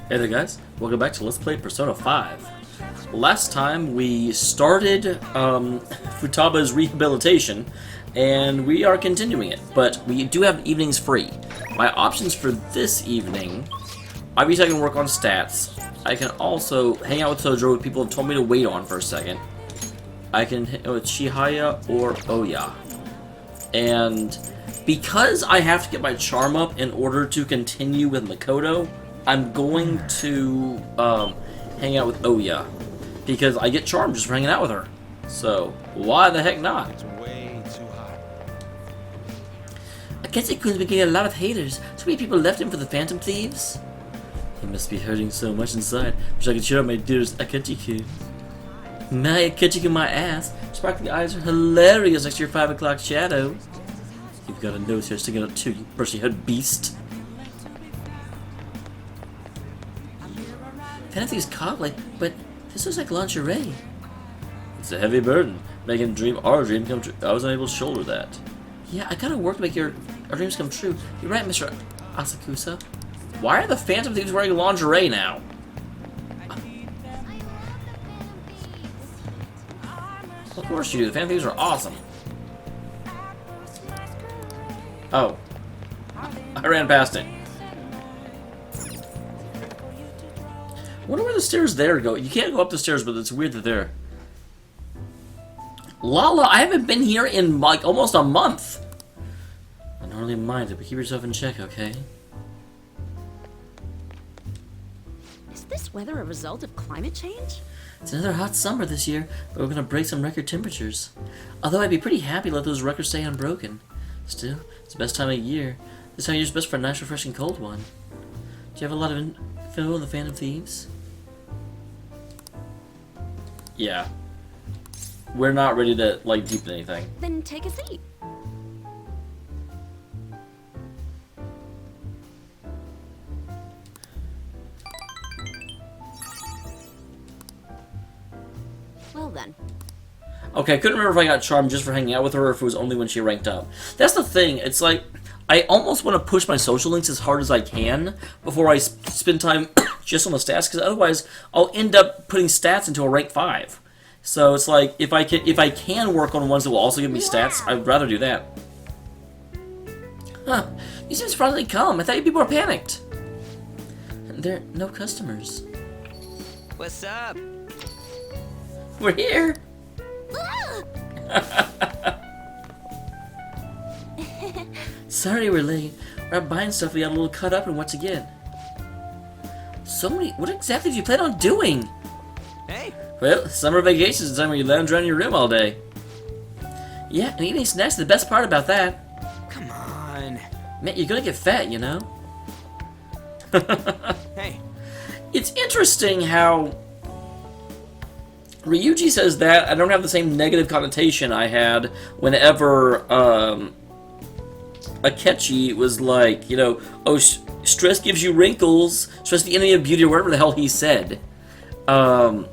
Hey there guys, welcome back to Let's Play Persona 5. Last time we started Futaba's rehabilitation, and we are continuing it, but we do have evenings free. My options for this evening, obviously I can work on stats. I can also hang out with Tojo, who people have told me to wait on for a second. I can hang out with Chihaya or Oya. And because I have to get my charm up in order to continue with Makoto, I'm going to hang out with Oya, because I get charmed just for hanging out with her. So why the heck not? It's way too hot. Akechi-kun's been getting a lot of haters. So many people left him for the Phantom Thieves. He must be hurting so much inside. Wish I could cheer up my dearest Akechi-kun. My Akechi-kun, my ass. Sparkly eyes are hilarious next to your 5 o'clock shadow. You've got a nose hair sticking up too, you brushy head beast. Phantom Thieves cosplay, but this looks like lingerie. It's a heavy burden, making our dream come true. I was unable to shoulder that. Yeah, I gotta work to make our dreams come true. You're right, Mr. Asakusa. Why are the Phantom Thieves wearing lingerie now? Of course you do. The Phantom Thieves are awesome. Oh. I ran past it. I wonder where the stairs there go. You can't go up the stairs, but it's weird that they're... Lala, I haven't been here in like almost a month. I don't really mind it, but keep yourself in check, okay? Is this weather a result of climate change? It's another hot summer this year, but we're gonna break some record temperatures. Although I'd be pretty happy to let those records stay unbroken. Still, it's the best time of year. This time of year's best for a nice, refreshing cold one. Do you have a lot of info on the Phantom Thieves? Yeah. We're not ready to, like, deepen anything. Then take a seat. Well then. Okay, I couldn't remember if I got charmed just for hanging out with her or if it was only when she ranked up. That's the thing, it's like, I almost want to push my social links as hard as I can before I spend time just on the stats, because otherwise I'll end up putting stats into a rank 5. So it's like, if I can work on ones that will also give me stats, I'd rather do that. Huh, you seem surprisingly calm. I thought you'd be more panicked. There are no customers. What's up? We're here. Sorry we're late. We're out buying stuff. We got a little cut up in what to get. So many. What exactly do you plan on doing? Hey. Well, summer vacation is the time when you lounge around your room all day. Yeah, and eating snacks is the best part about that. Come on. Man, you're gonna get fat, you know? Hey. It's interesting how Ryuji says that. I don't have the same negative connotation I had whenever Akechi was like, you know, oh, stress gives you wrinkles, stress the enemy of beauty, or whatever the hell he said. And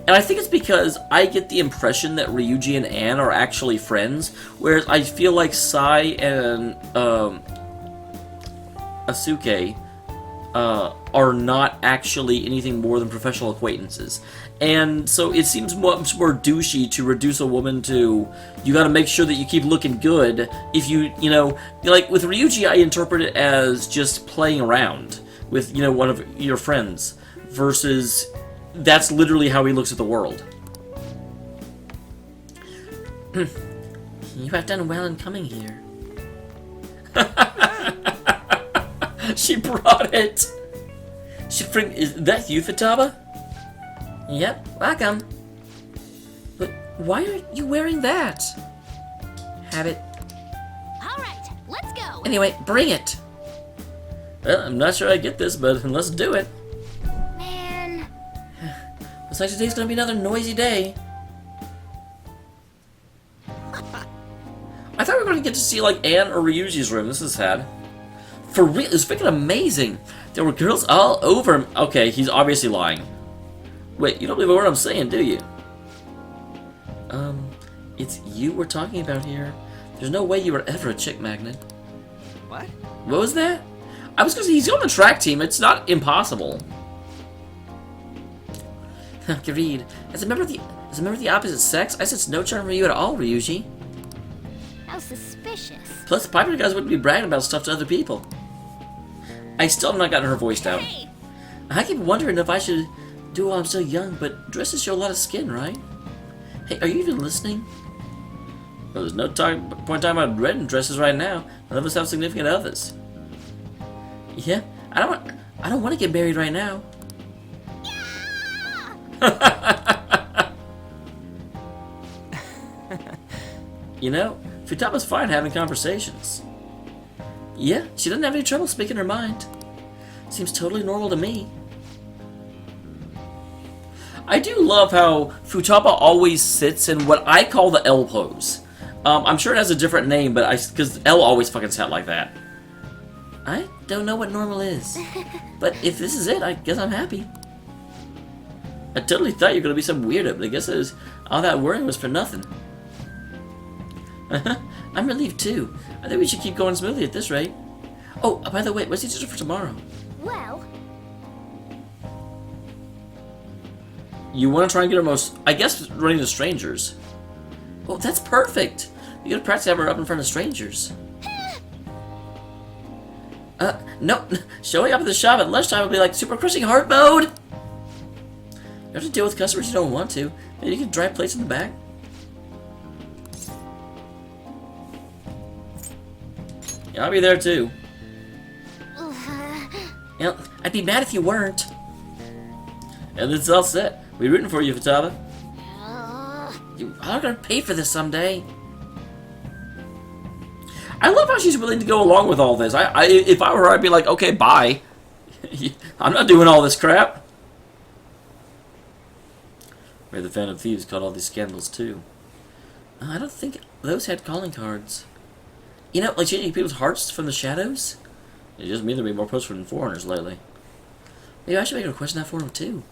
I think it's because I get the impression that Ryuji and Anne are actually friends, whereas I feel like Sai and Asuke are not actually anything more than professional acquaintances. And so it seems much more douchey to reduce a woman to, you gotta make sure that you keep looking good. If you know, like with Ryuji, I interpret it as just playing around with, you know, one of your friends, versus that's literally how he looks at the world. You have done well in coming here. She brought it. Is that you, Futaba? Yep, welcome. But why are you wearing that? Have it. All right, let's go. Anyway, bring it. Well, I'm not sure I get this, but let's do it. Man. Looks like today's gonna be another noisy day. I thought we were gonna get to see like Anne or Ryuji's room. This is sad. For real, it's freaking amazing. There were girls all over him. Okay, he's obviously lying. Wait, you don't believe a word I'm saying, do you? It's you we're talking about here. There's no way you were ever a chick magnet. What? What was that? I was gonna say, he's on the track team. It's not impossible. Agreed. As a member of the opposite sex, I sense no charm for you at all, Ryuji. How suspicious. Plus, the popular guys wouldn't be bragging about stuff to other people. I still have not gotten her voice down. Hey! I keep wondering if I should do it while I'm still young, but dresses show a lot of skin, right? Hey, are you even listening? Well, there's no point talking about red in dresses right now. None of us have significant others. Yeah, I don't want to get married right now. You know, Futaba's fine having conversations. Yeah, she doesn't have any trouble speaking her mind. Seems totally normal to me. I do love how Futaba always sits in what I call the L pose. I'm sure it has a different name, but because L always fucking sat like that. I don't know what normal is, but if this is it, I guess I'm happy. I totally thought you were gonna be some weirdo, but I guess all that worrying was for nothing. I'm relieved too. I think we should keep going smoothly at this rate. Oh, by the way, what's the schedule for tomorrow? Well, You want to try and get her most, I guess, running to strangers. Oh, that's perfect. You gotta practice having her up in front of strangers. No, showing up at the shop at lunchtime would be like super crushing heart mode. You have to deal with customers you don't want to. Maybe you can dry plates in the back. Yeah, I'll be there too. You know, I'd be mad if you weren't. And it's all set. We're rooting for you, Futaba. You are gonna pay for this someday. I love how she's willing to go along with all this. If I were her, I'd be like, okay, bye. I'm not doing all this crap. Maybe the Phantom Thieves caught all these scandals too. I don't think those had calling cards. You know, like changing people's hearts from the shadows? It just means there'll be more posts from foreigners lately. Maybe I should make a request in that forum too.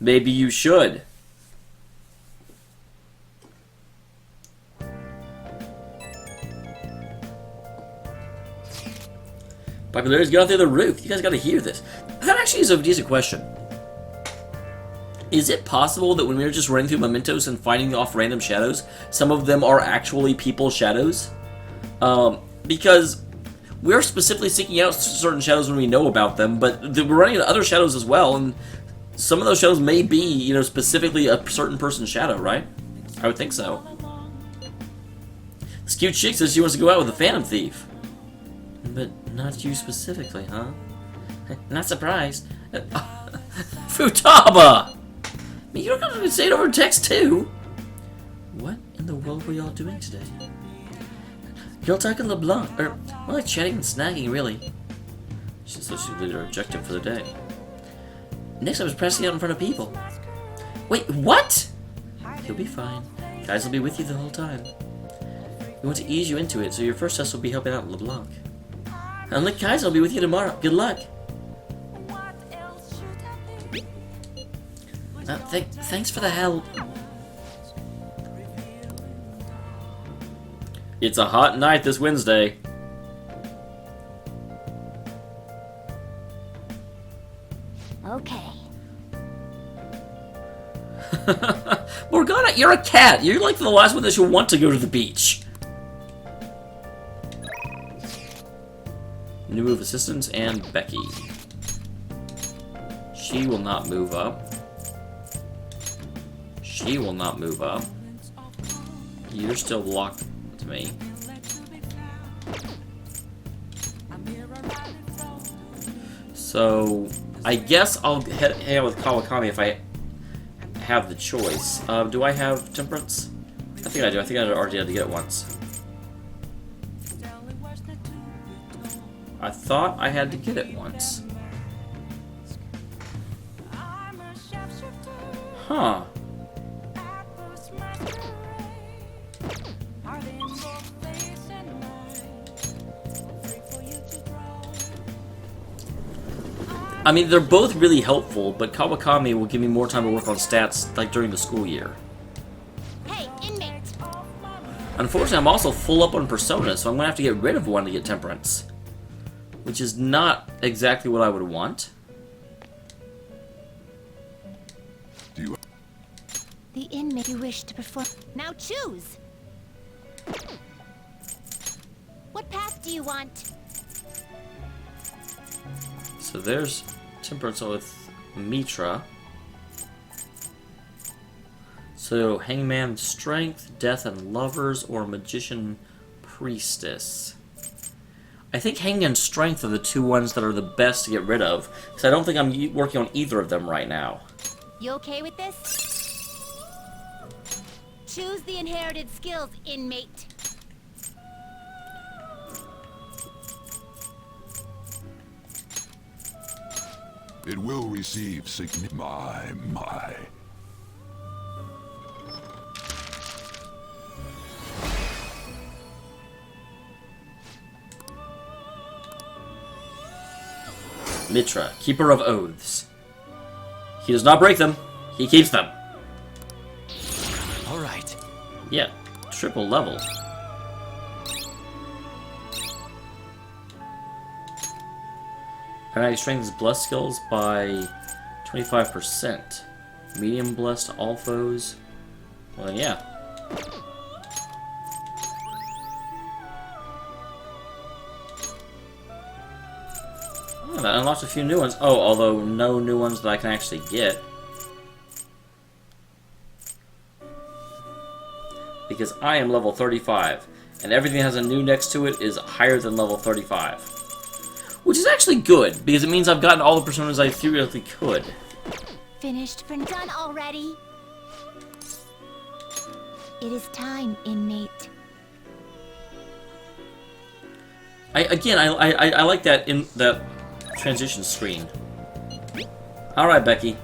Maybe you should. Popularity's gone through the roof. You guys gotta hear this. That actually is a decent question. Is it possible that when we were just running through mementos and finding off random shadows, some of them are actually people's shadows? Because we're specifically seeking out certain shadows when we know about them, but we're running into other shadows as well, and some of those shadows may be, you know, specifically a certain person's shadow, right? I would think so. This cute chick says she wants to go out with a Phantom Thief. But not you specifically, huh? Not surprised. Futaba! I mean, you don't have to say it over text, too. What in the world were y'all doing today? Girl talking LeBlanc, or more like chatting and snagging, really. She said she completed her objective for the day. Next, I was pressing out in front of people. Wait, what? You'll be fine. Guys will be with you the whole time. We want to ease you into it, so your first test will be helping out LeBlanc. Unlike Kaiser, I'll be with you tomorrow. Good luck. Thanks for the help. It's a hot night this Wednesday. okay. Morgana, you're a cat. You're like the last one that should want to go to the beach. New move assistants and Becky. She will not move up. She will not move up. You're still locked to me. So, I guess I'll hang out with Kawakami if I have the choice. Do I have Temperance? I think I do. I think I already had to get it once. I thought I had to get it once. Huh. I mean, they're both really helpful, but Kawakami will give me more time to work on stats, like, during the school year. Hey, inmate. Unfortunately, I'm also full up on Persona, so I'm gonna have to get rid of one to get Temperance. Which is not exactly what I would want. The inmate you wish to perform. Now choose! What path do you want? So there's temperance with Mitra. So Hangman Strength, Death and Lovers, or Magician Priestess. I think Hangman Strength are the two ones that are the best to get rid of, because I don't think I'm working on either of them right now. You okay with this? Choose the inherited skills, inmate. It will receive my. Mitra, Keeper of Oaths. He does not break them, he keeps them. All right. Yeah, triple level. Automatic strengthens blessed skills by 25%. Medium blessed to all foes. Well, then, yeah. Oh, that unlocks a few new ones. Oh, although no new ones that I can actually get. Because I am level 35, and everything that has a new next to it is higher than level 35. Which is actually good, because it means I've gotten all the personas I theoretically could. Finished for done already? It is time, inmate. I like that in that transition screen. Alright, Becky.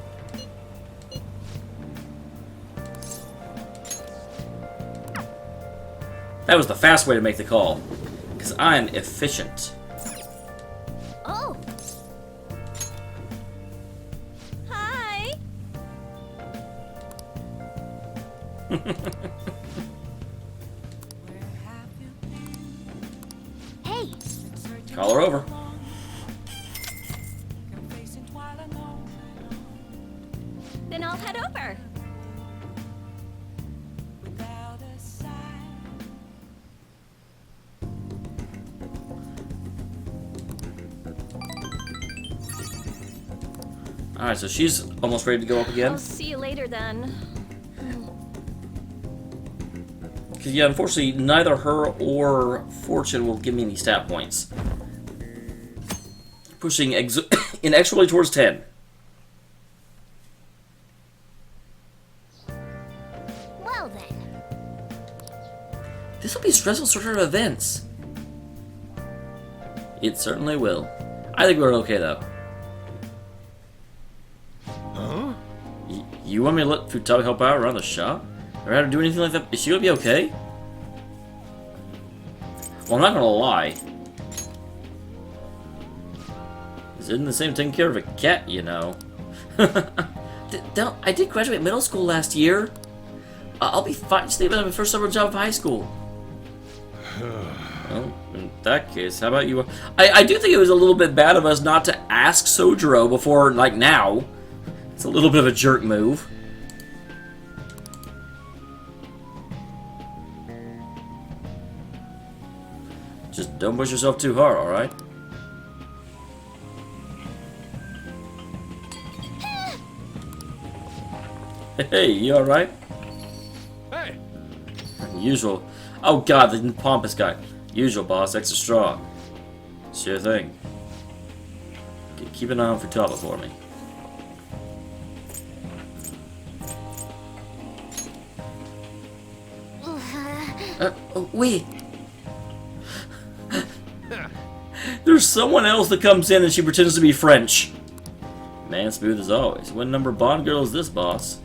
That was the fast way to make the call. Because I'm efficient. Oh! Hi! Hey! Call her over. Then I'll head over. Alright, so she's almost ready to go up again. I'll see you later then. Because, yeah, unfortunately, neither her or Fortune will give me any stat points. Pushing inexorably towards 10. Well then. This will be stressful sort of events. It certainly will. I think we're okay, though. Huh? You want me to let Futaba help out around the shop? Or how to do anything like that? Is she gonna be okay? Well, I'm not gonna lie. Isn't the same taking care of a cat, you know? I did graduate middle school last year. I'll be fine. Just think about my first summer job of high school. Well, in that case, how about you? I do think it was a little bit bad of us not to ask Sojiro before, like, now. It's a little bit of a jerk move. Just don't push yourself too hard, alright? Hey, you alright? Hey! Usual. Oh god, the pompous guy. Usual, boss. Extra strong. Sure thing. Keep an eye on Futaba for me. Oh, wait. There's someone else that comes in and she pretends to be French. Man, smooth as always. What number Bond girl is this, boss?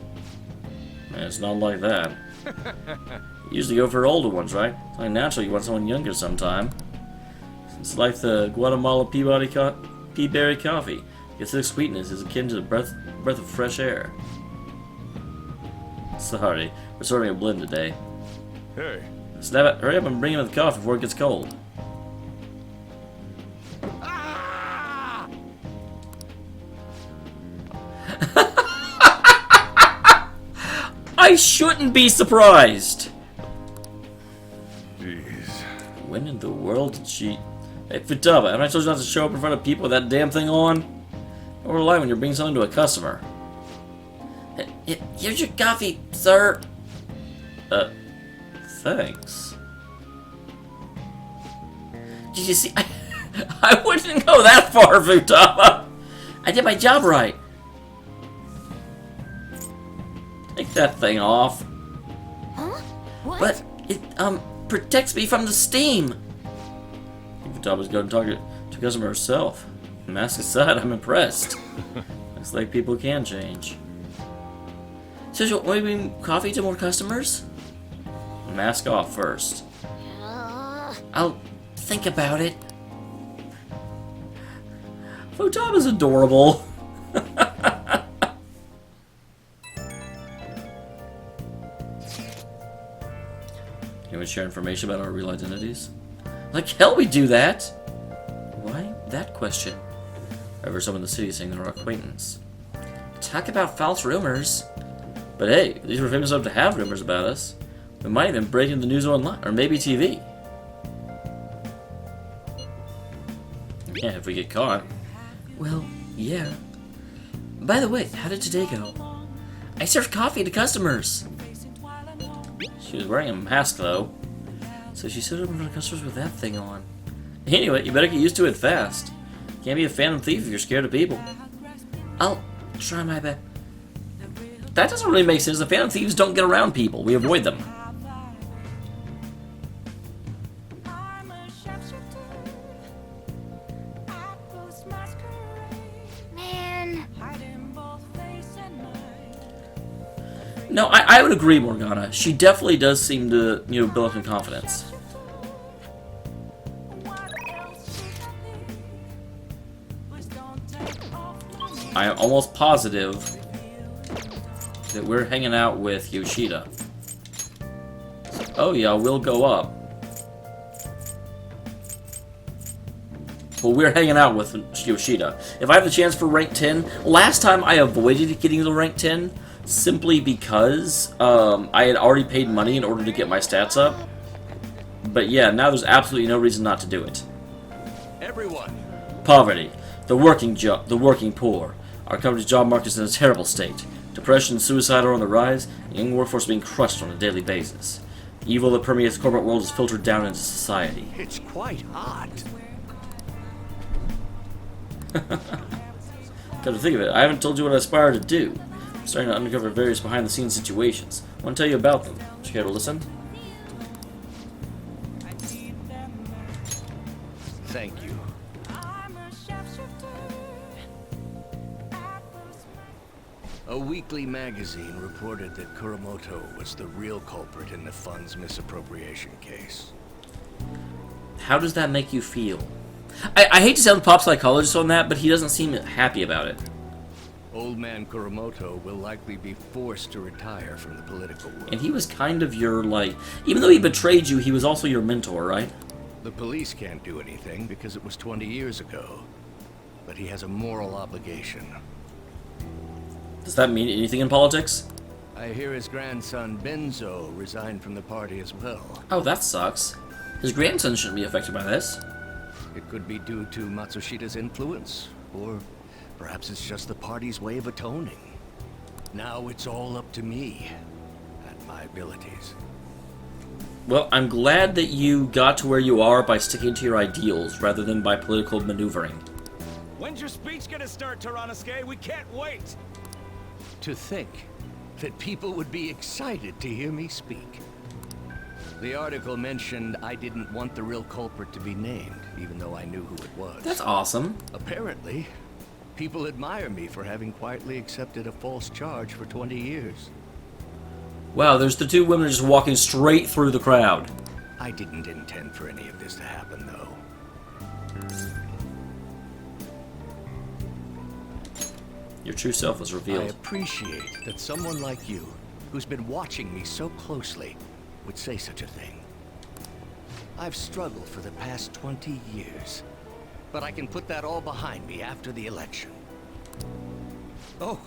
Man, it's not like that. You usually go for older ones, right? It's only natural you want someone younger sometime. It's like the Guatemala Peaberry coffee. The acidic sweetness is akin to the breath of fresh air. Sorry, we're serving a blend today. Hey! Snap it! Hurry up and bring in the coffee before it gets cold. Ah! I shouldn't be surprised. Jeez. When in the world did she... Hey, Futaba, haven't I told you not to show up in front of people with that damn thing on? Don't rely when you're bringing something to a customer. Here's your coffee, sir. Thanks. Did you see? I wouldn't go that far, Futaba. I did my job right. Take that thing off. Huh? What? But it, protects me from the steam. Futaba's going to talk to customer herself. Mask aside, I'm impressed. Looks like people can change. So, want me to bring coffee to more customers? Mask off first. I'll think about it. Futaba's adorable. Can we share information about our real identities? Like hell we do that! Why that question? Ever someone in the city saying they're our acquaintance. Talk about false rumors. But hey, at least we're famous enough to have rumors about us. We might even break into the news online, or maybe TV. Yeah, if we get caught. Well, yeah. By the way, how did today go? I served coffee to customers. She was wearing a mask, though. So she stood up in front of customers with that thing on. Anyway, you better get used to it fast. Can't be a phantom thief if you're scared of people. I'll try my best. That doesn't really make sense. The phantom thieves don't get around people. We avoid them. Man. No, I would agree, Morgana. She definitely does seem to, build up in confidence. I am almost positive that we're hanging out with Yoshida. Oh yeah, we'll go up. But we're hanging out with Yoshida. If I have the chance for rank 10, last time I avoided getting to rank 10 simply because I had already paid money in order to get my stats up. But yeah, now there's absolutely no reason not to do it. Everyone. Poverty, the working poor. Our country's job market is in a terrible state. Depression and suicide are on the rise, and young workforce are being crushed on a daily basis. The evil that permeates the corporate world is filtered down into society. It's quite hot. Come to think of it, I haven't told you what I aspire to do. I'm starting to uncover various behind-the-scenes situations. I want to tell you about them. Would you care to listen? Thank you. A weekly magazine reported that Kuramoto was the real culprit in the fund's misappropriation case. How does that make you feel? I hate to sound pop psychologist on that, but he doesn't seem happy about it. Old man Kuramoto will likely be forced to retire from the political world. And he was kind of your, even though he betrayed you, he was also your mentor, right? The police can't do anything because it was 20 years ago. But he has a moral obligation. Does that mean anything in politics? I hear his grandson Benzo resigned from the party as well. Oh, that sucks. His grandson shouldn't be affected by this. It could be due to Matsushida's influence, or perhaps it's just the party's way of atoning. Now it's all up to me and my abilities. Well, I'm glad that you got to where you are by sticking to your ideals rather than by political maneuvering. When's your speech gonna start, Tyrannuske? We can't wait! To think that people would be excited to hear me speak. The article mentioned I didn't want the real culprit to be named, even though I knew who it was. That's awesome. Apparently, people admire me for having quietly accepted a false charge for 20 years. Wow, there's the two women just walking straight through the crowd. I didn't intend for any of this to happen, though. Your true self was I revealed. appreciate that someone like you, who's been watching me so closely, would say such a thing. I've struggled for the past 20 years, but I can put that all behind me after the election. Oh,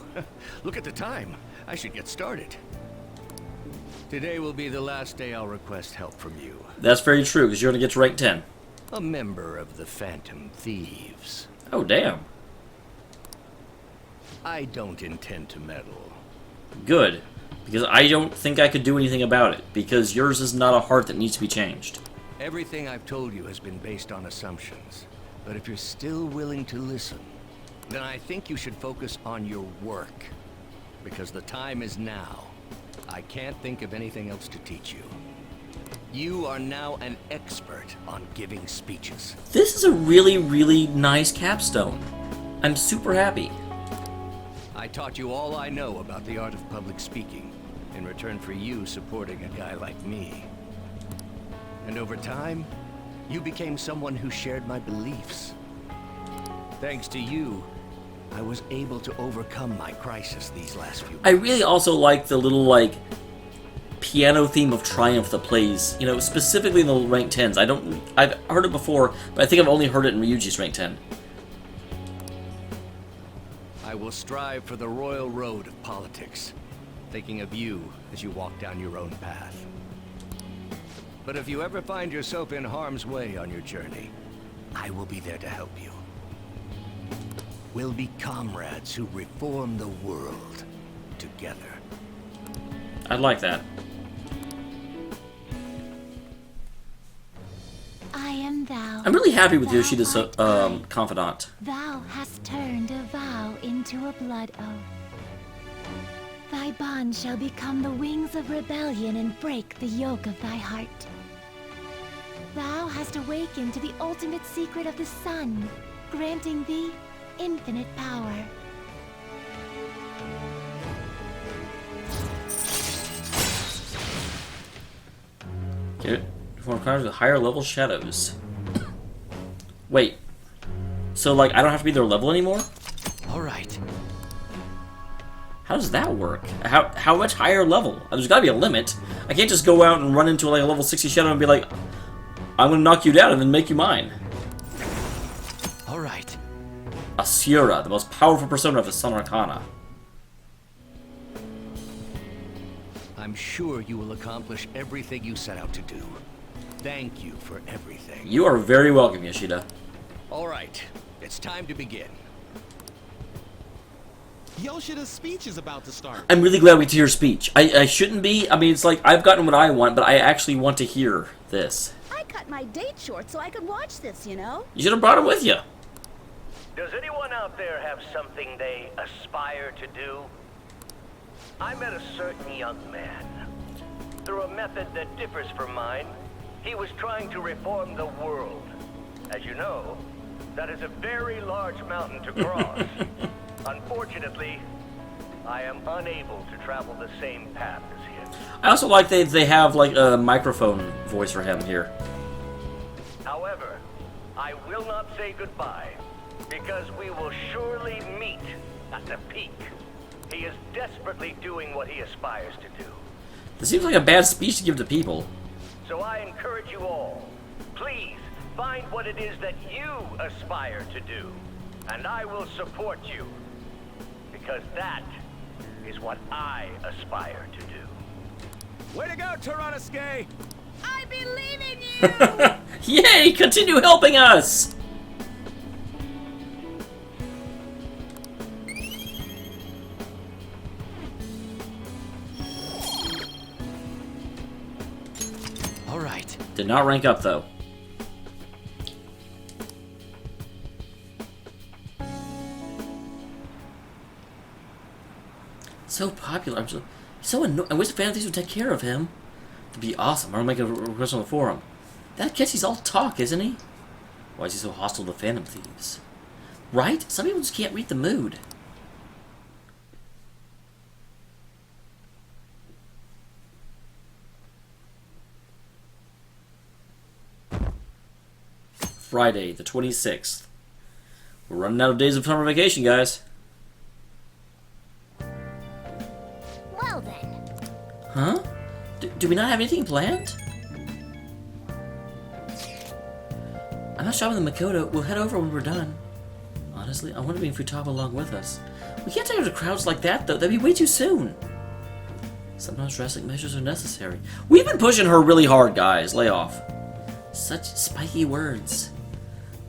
look at the time. I should get started. Today will be the last day I'll request help from you. That's very true, because you're going to get to rank 10. A member of the Phantom Thieves. Oh, damn. I don't intend to meddle. Good. Because I don't think I could do anything about it, because yours is not a heart that needs to be changed. Everything I've told you has been based on assumptions. But if you're still willing to listen, then I think you should focus on your work. Because the time is now. I can't think of anything else to teach you. You are now an expert on giving speeches. This is a really, really nice capstone. I'm super happy. I taught you all I know about the art of public speaking, in return for you supporting a guy like me. And over time, you became someone who shared my beliefs. Thanks to you, I was able to overcome my crisis these last few months. I really also like the little, like, piano theme of Triumph that plays, you know, specifically in the rank 10s. I've heard it before, but I think I've only heard it in Ryuji's rank 10. I will strive for the royal road of politics, thinking of you as you walk down your own path. But if you ever find yourself in harm's way on your journey, I will be there to help you. We'll be comrades who reform the world together. I like that. I am thou. I'm really happy with Thou Yoshida's art I. confidant. Thou hast turned a vow into a blood oath. Thy bond shall become the wings of rebellion and break the yoke of thy heart. Thou hast awakened to the ultimate secret of the sun, granting thee infinite power. Get it? For encounters with higher level shadows. Wait. So, like, I don't have to be their level anymore? All right. How does that work? How much higher level? There's gotta be a limit. I can't just go out and run into, like, a level 60 shadow and be like, I'm gonna knock you down and then make you mine. All right. Asura, the most powerful persona of the Sun Arcana. I'm sure you will accomplish everything you set out to do. Thank you for everything. You are very welcome, Yoshida. All right, it's time to begin. Yoshida's speech is about to start. I'm really glad we get to hear speech. I shouldn't be. I mean, it's like, I've gotten what I want, but I actually want to hear this. I cut my date short so I could watch this, you know? You should have brought him with you. Does anyone out there have something they aspire to do? I met a certain young man. Through a method that differs from mine, he was trying to reform the world. As you know, that is a very large mountain to cross. Unfortunately, I am unable to travel the same path as him. I also like they have, like, a microphone voice for him here. However, I will not say goodbye, because we will surely meet at the peak. He is desperately doing what he aspires to do. This seems like a bad speech to give to people. So I encourage you all, please find what it is that you aspire to do, and I will support you, because that is what I aspire to do. Way to go, Tyrannusque! I believe in you! Yay! Continue helping us! All right. Did not rank up, though. So popular. So annoying. I wish the Phantom Thieves would take care of him. It'd be awesome. I'll make a request on the forum. That kid, he's all talk, isn't he? Why is he so hostile to Phantom Thieves? Right? Some people just can't read the mood. Friday, the 26th. We're running out of days of summer vacation, guys. Well then. Huh? Do we not have anything planned? I'm not shopping the Makoto. We'll head over when we're done. Honestly, I want to bring Futaba along with us. We can't take her to crowds like that, though. That'd be way too soon. Sometimes drastic measures are necessary. We've been pushing her really hard, guys. Lay off. Such spiky words.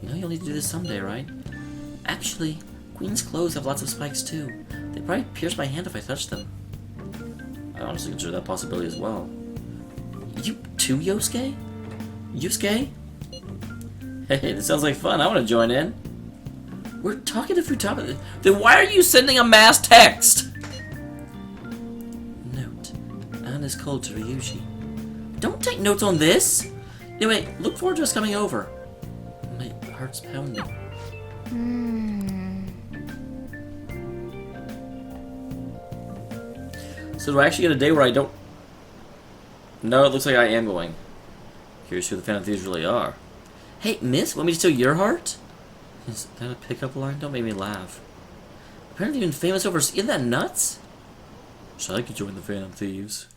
You know you'll need to do this someday, right? Actually, Queen's clothes have lots of spikes too. They'd probably pierce my hand if I touched them. I honestly consider that possibility as well. You too, Yosuke? Yusuke? Hey, this sounds like fun. I want to join in. We're talking to Futaba. Then why are you sending a mass text? Note. Anne is cold to Ryuji. Don't take notes on this. Anyway, look forward to us coming over. My heart's pounding. So do I actually get a day where I don't... No, it looks like I am going. Curious who the Phantom Thieves really are. Hey, miss, want me to steal your heart? Is that a pickup line? Don't make me laugh. Apparently even famous over... Isn't that nuts? So I could join the Phantom Thieves.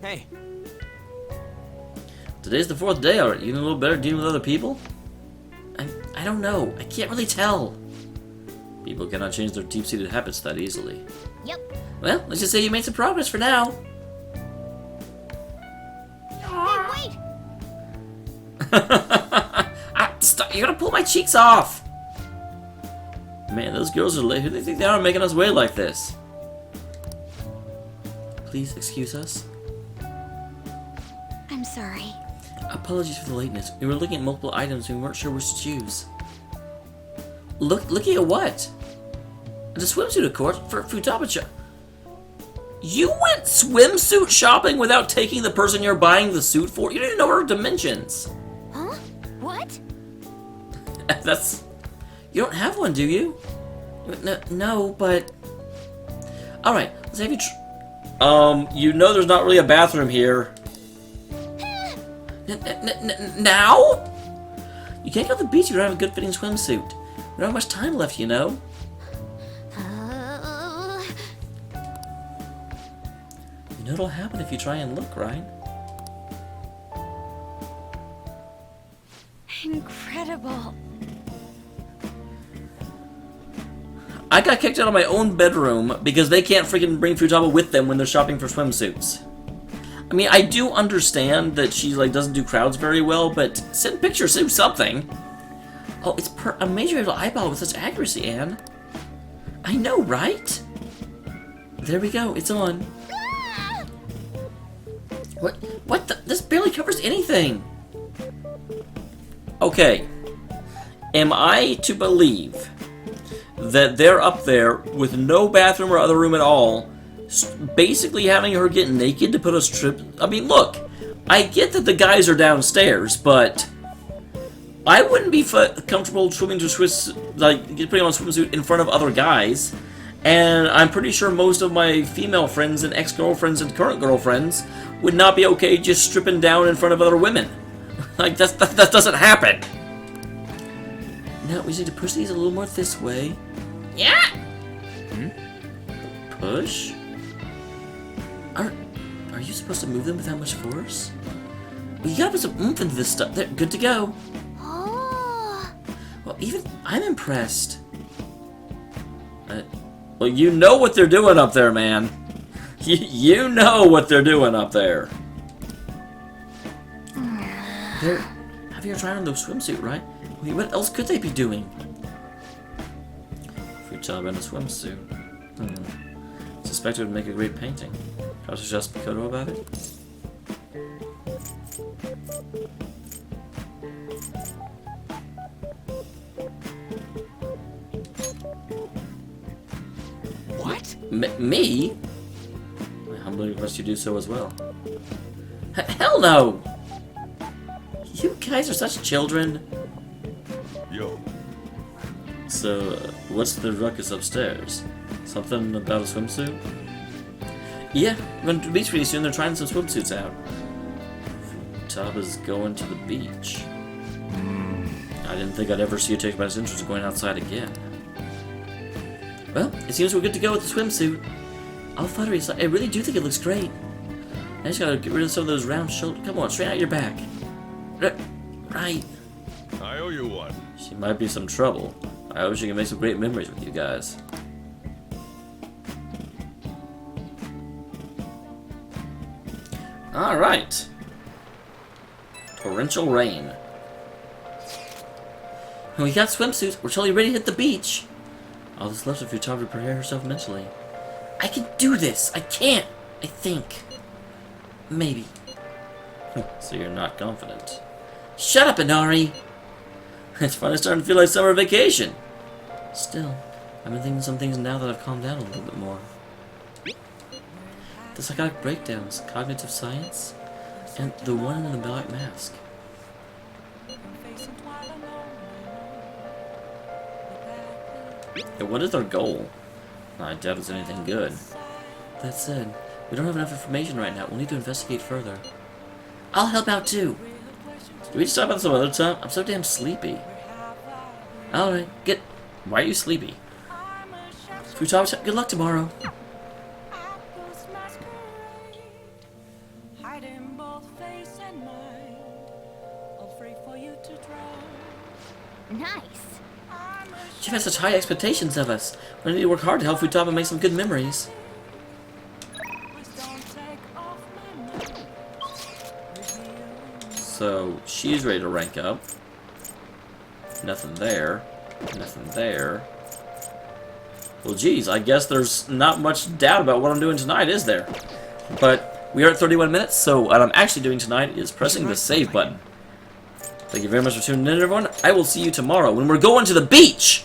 Hey. Today's the 4th day already. You know a little better dealing with other people? I don't know. I can't really tell. People cannot change their deep-seated habits that easily. Yep. Well, let's just say you made some progress for now. Hey, wait! Stop! You're gonna pull my cheeks off! Man, those girls are late. Who do they think they are making us wait like this? Please excuse us. I'm sorry. Apologies for the lateness. We were looking at multiple items and we weren't sure which to choose. Looking at what? The swimsuit, of course, for Futaba. You went swimsuit shopping without taking the person you're buying the suit for? You didn't know her dimensions. Huh? What? That's... You don't have one, do you? No, but... Alright, let's have you you know there's not really a bathroom here. Now? You can't go to the beach if you don't have a good fitting swimsuit. We don't have much time left, you know. You know what'll happen if you try and look, right? Incredible. I got kicked out of my own bedroom because they can't freaking bring Futaba with them when they're shopping for swimsuits. I mean, I do understand that she like doesn't do crowds very well, but send pictures, do something. Oh, it's a major able to eyeball with such accuracy, Anne. I know, right? There we go. It's on. What the? This barely covers anything. Okay. Am I to believe that they're up there with no bathroom or other room at all, basically having her get naked to put us trip? I mean, look, I get that the guys are downstairs, but I wouldn't be comfortable swimming to putting on a swimsuit in front of other guys. And I'm pretty sure most of my female friends and ex-girlfriends and current girlfriends would not be okay just stripping down in front of other women. Like, that doesn't happen. Now, we just need to push these a little more this way. Yeah! Push? Are you supposed to move them with that much force? Well, you gotta put some oomph into this stuff. They're good to go. Oh. Well, even I'm impressed. Well, you know what they're doing up there, man. You know what they're doing up there. They're having her try on the swimsuit, right? Wait, what else could they be doing? Futaba in a swimsuit. Suspect it would make a great painting. Can I suggest Mikoto about it? What? Me? I humbly request you do so as well. Hell no! You guys are such children. Yo. So, what's the ruckus upstairs? Something about a swimsuit? Yeah, we're going to the beach pretty soon. They're trying some swimsuits out. Futaba's going to the beach. I didn't think I'd ever see you take much interest in going outside again. Well, it seems we're good to go with the swimsuit. All fluttery, I really do think it looks great. I just gotta get rid of some of those round shoulders. Come on, straighten out your back. Right. I owe you one. She might be some trouble. I hope she can make some great memories with you guys. Alright. Torrential rain. And we got swimsuits. We're totally ready to hit the beach. All that's left of Futaba to prepare herself mentally. I can do this. I can't. I think. Maybe. So you're not confident. Shut up, Inari! It's finally starting to feel like summer vacation. Still, I've been thinking some things now that I've calmed down a little bit more. The psychotic breakdowns, cognitive science, and the one in the black mask. Yeah, what is our goal? I doubt it's anything good. That said, we don't have enough information right now. We'll need to investigate further. I'll help out too. Do we just talk about this some other time? I'm so damn sleepy. Alright, why are you sleepy? Futaba, good luck tomorrow. Nice. You've had such high expectations of us. We need to work hard to help Futaba make some good memories. So, she's ready to rank up. Nothing there. Nothing there. Well, geez, I guess there's not much doubt about what I'm doing tonight, is there? But we are at 31 minutes, so what I'm actually doing tonight is pressing the save button. Thank you very much for tuning in, everyone. I will see you tomorrow when we're going to the beach!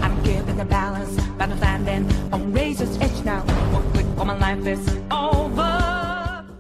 I'm giving the balance, but I'm standing on razor's edge now. What quick for my life is